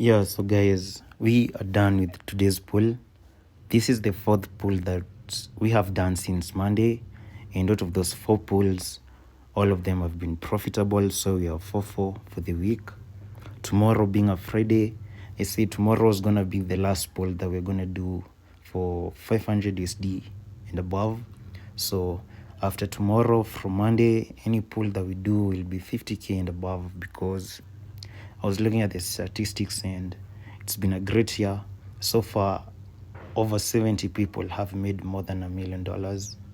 Yeah, so guys, we are done with today's poll. This is the fourth poll that we have done since Monday, and out of those 4 polls, all of them have been profitable, so we are 4-4 for the week. Tomorrow being a Friday, I say tomorrow is gonna be the last poll that we're gonna do for 500 USD and above. So after tomorrow, from Monday, any poll that we do will be 50k and above, because I was looking at the statistics and it's been a great year. So far, over 70 people have made more than $1 million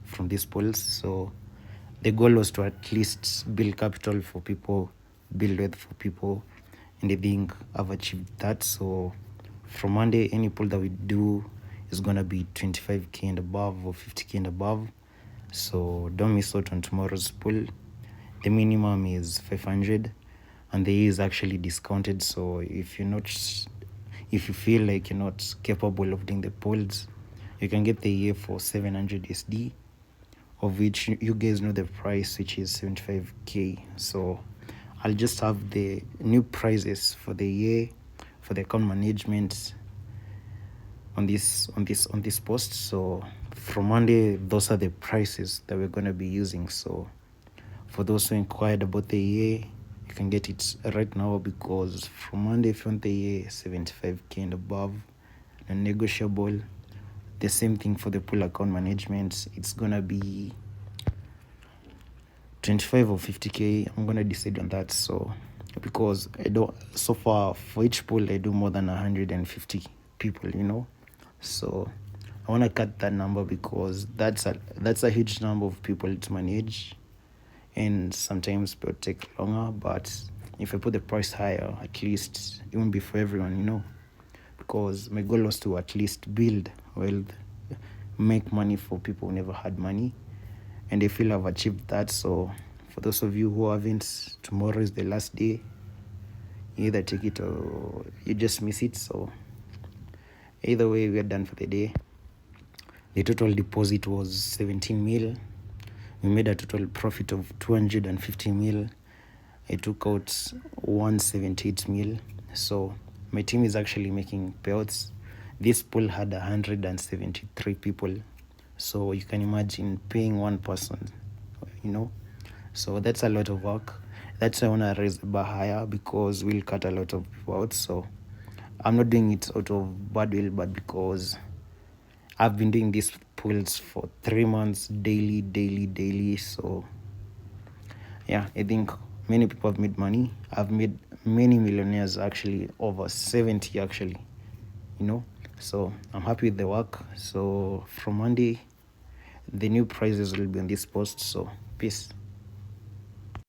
from these polls. So the goal was to at least build capital for people, build wealth for people, and I think I've achieved that. So from Monday, any poll that we do is gonna be 25k and above or 50k and above. So don't miss out on tomorrow's poll. The minimum is 500, and the year is actually discounted. So if you feel like you're not capable of doing the polls, you can get the year for 700 USD, of which you guys know the price, which is 75k. So I'll just have the new prices for the year for the account management on this post. So from Monday, those are the prices that we're going to be using. So for those who inquired about the year, you can get it right now, because from Monday, if you want the year 75k and above, and negotiable. The same thing for the pool account management. It's gonna be 25 or 50k. I'm gonna decide on that. So because I don't, so far for each pool I do more than 150 people, so I want to cut that number, because that's a huge number of people to manage, and sometimes it will take longer. But if I put the price higher, at least it won't be for everyone, because my goal was to at least build wealth, make money for people who never had money, and I feel I've achieved that. So for those of you who haven't, tomorrow is the last day. You either take it or you just miss it. So either way, we are done for the day. The total deposit was 17 mil. We made a total profit of 250 mil. I took out 178 mil. So my team is actually making payouts. This pool had 173 people. So you can imagine paying one person, So that's a lot of work. That's why I want to raise the bar higher, because we'll cut a lot of people out. So I'm not doing it out of bad will, but because I've been doing these pools for 3 months, daily. So yeah, I think many people have made money. I've made many millionaires, actually, over 70 actually. So I'm happy with the work. So from Monday, the new prices will be on this post. So peace.